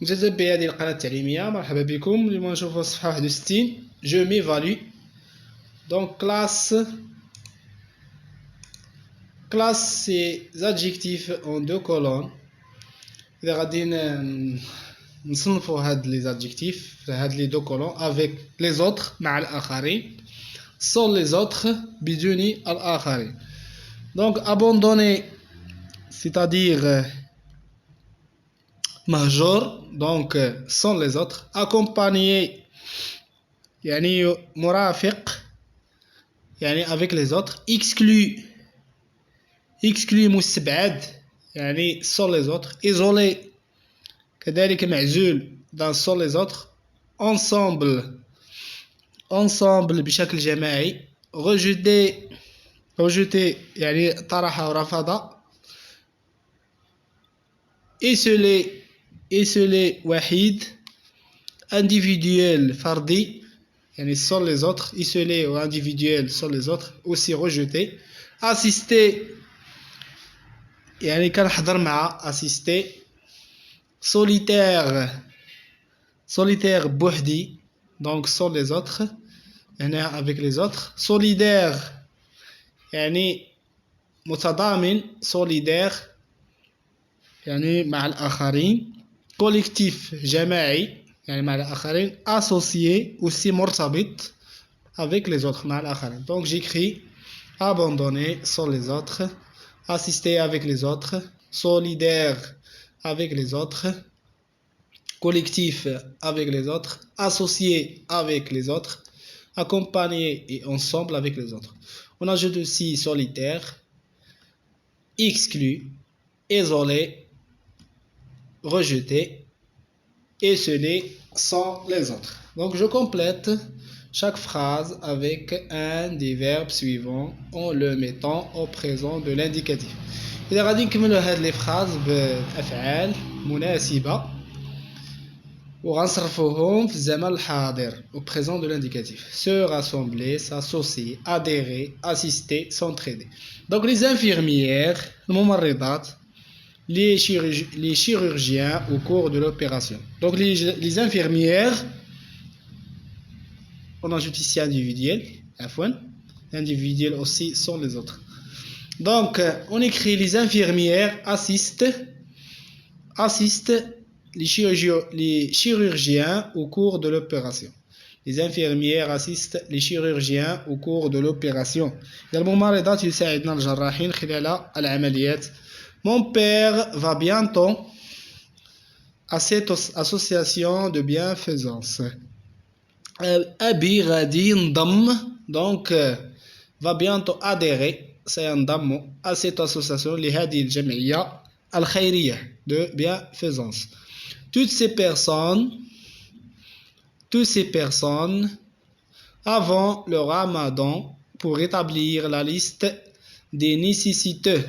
متتبعي هذه القناة التعليمية، مرحبا بكم. اليوم نشوفوا الصفحة 61 جو ميفالو. Donc classe c'est adjectifs en deux colonnes. إذا غادي نصنفوا هاد les adjectifs في هاد les deux colonnes avec les autres مع الآخرين sans les autres بدون الآخرين. Donc abandonner c'est-à-dire major donc sans les autres. Accompagner يعني مرافق يعني avec les autres. exclu مستبعد يعني sans les autres. isolé كذلك معزول dans sans les autres. ensemble بشكل جماعي. rejeté يعني طرح ورفض. isolé وحيد. individuel فردي يعني sans les autres. isolé ou individuel sans les autres aussi rejeté. assister يعني كنحضر مع assister. solitaire بوحدي donc sans les autres هنا avec les autres. solidaire يعني متضامن solidaire يعني مع الآخرين. collectif جماعي يعني مع الآخرين. associé aussi مرتبط avec les autres مع الآخرين. donc j'écris abandonner sans les autres, assister avec les autres, solidaire avec les autres, collectif avec les autres, associé avec les autres, accompagné et ensemble avec les autres. On ajoute aussi solitaire, exclu, isolé, rejeté, isolé sans les autres. Donc je complète chaque phrase avec un des verbes suivants en le mettant au présent de l'indicatif. إذا غادي نكملوا هاد لي فراز بأفعال مناسبة وغنصرفوهم في الزمن الحاضر au présent de l'indicatif. Se rassembler, s'associer, adhérer, assister, s'entraider. Donc les infirmières, الممرضات, les chirurgiens au cours de l'opération. Donc les infirmières, on ajoute ici individuel, individuel aussi sont les autres. Donc on écrit les infirmières assistent les chirurgiens au cours de l'opération. Les infirmières assistent les chirurgiens au cours de l'opération. الممرضات يساعدن الجراحين خلال العمليات. Mon père va bientôt à cette association de bienfaisance. أبي غادي ينضم donc va bientôt adhérer سينضم à cette association لهذه الجمعية الخيرية de bienfaisance. Toutes ces personnes avant le Ramadan pour établir la liste des nécessiteux.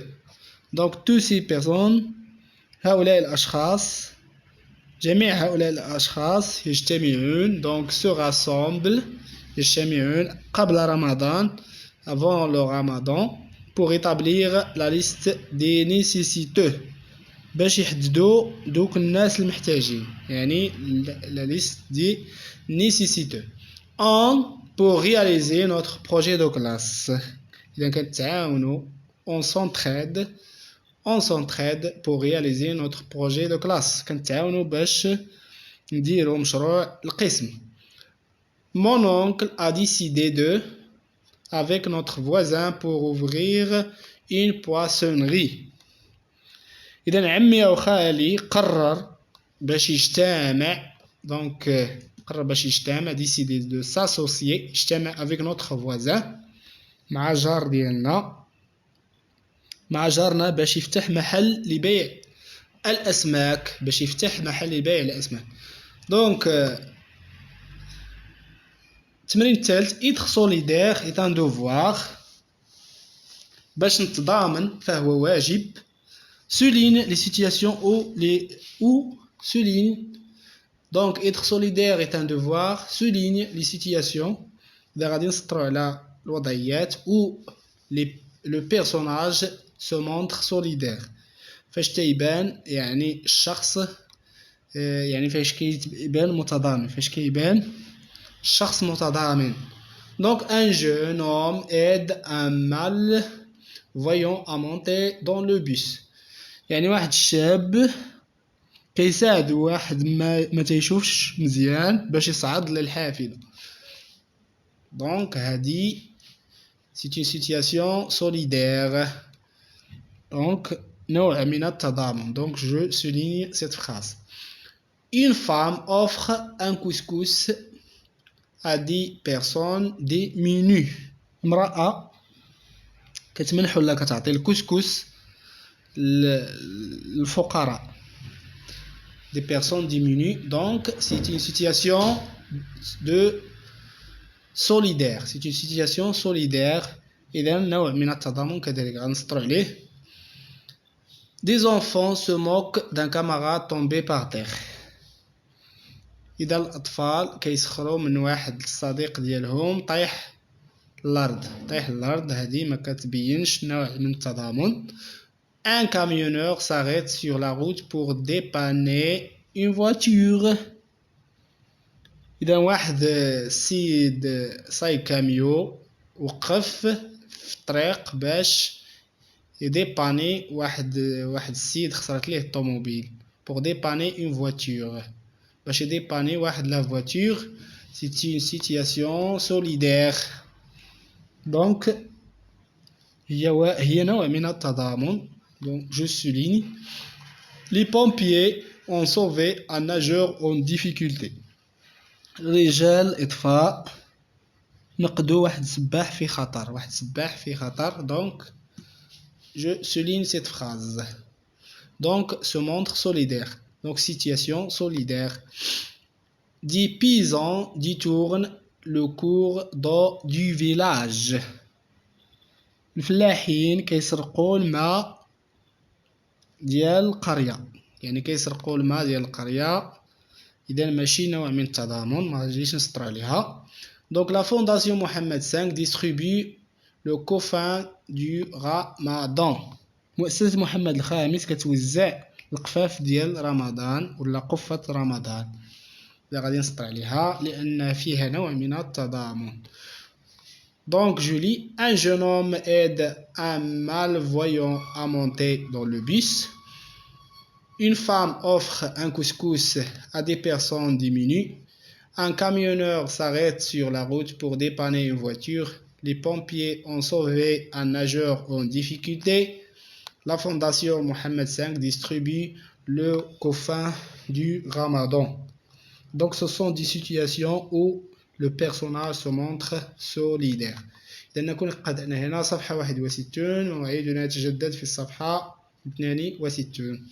Donc toutes ces personnes هؤلاء الأشخاص جميع هؤلاء الأشخاص يجتمعون donc se rassemblent يجتمعون قبل رمضان avant le Ramadan pour établir la liste des nécessiteux باش يحددوا دوك الناس المحتاجين يعني la liste des nécessiteux. Pour réaliser notre projet de classe. إذا كنتعاونوا on s'entraide pour réaliser notre projet de classe. كنتعاونوا باش نديروا مشروع القسم. Mon oncle a décidé de avec notre voisin pour ouvrir une poissonnerie. إذا عمي أو خالي قرر باش يجتمع donc قرر باش يجتمع décider de s'associer يجتمع avec notre voisin مع جار ديالنا مع جارنا باش يفتح محل لبيع الأسماك donc التمرين الثالث être solidaire est un devoir باش نتضامن فهو واجب. souligne les situations où souligne donc être solidaire est un devoir. souligne les situations إذا غادي نسطروا على الوضعيات où le personnage se montre solidaire فاش تيبان يعني الشخص يعني فاش كيبان متضامن، فاش كيبان الشخص متضامن. Donc un jeune homme aide un malvoyant à monter dans le bus. يعني واحد الشاب كيساعد واحد ما تيشوفش مزيان باش يصعد للحافلة. Donc هذه c'est une situation solidaire. Donc نوع من التضامن. Donc je souligne cette phrase. Une femme offre un couscous à 10 personnes démunies. امرأة كتمنح ولا كتعطي الكسكس للفقراء. Des personnes démunies. Donc c'est une situation de solidaire. C'est une situation solidaire. إذا نوع من التضامن كذلك غنسطروا عليه. Des enfants se moquent d'un camarade tombé par terre. إذا الأطفال كيسخروا من واحد الصديق ديالهم طايح الأرض. هذه ما كتبينش نوع من التضامن. Un camionneur s'arrête sur la route pour dépanner une voiture. إذا واحد السيد صايب كاميو وقف في الطريق باش يديباني واحد السيد خسرت ليه الطوموبيل. pour dépanner une voiture. باش يديباني واحد لا voiture. C'est une situation solidaire. Donc هي نوع من التضامن. Donc je souligne. Les pompiers ont sauvé un nageur en difficulté. رجال إطفاء نقذوا واحد السباح في خطر. Donc je souligne cette phrase. Donc se montre solidaire. Donc situation solidaire. 10 paysans détournent le cours d'eau du village. الفلاحين كيسرقوا الماء ديال القرية. يعني كيسرقوا الماء ديال القرية. إذا ماشي نوع من التضامن، ما غاديش نسطروا عليها. Donc la fondation Mohammed V distribue le coffin du Ramadan. مؤسسة محمد الخامس كتوزع القفاف ديال رمضان ولا قفة رمضان. إذا غادي نسطر عليها لأن فيها نوع من التضامن. Donc je lis. Un jeune homme aide un malvoyant à monter dans le bus. Une femme offre un couscous à des personnes démunies. Un camionneur s'arrête sur la route pour dépanner une voiture. Les pompiers ont sauvé un nageur en difficulté. La fondation Mohammed V distribue le coffin du Ramadan. Donc ce sont des situations où le personnage se montre solidaire. إذا نكون قد هنا صفحة 61 وموعدنا يتجدد في الصفحة 62.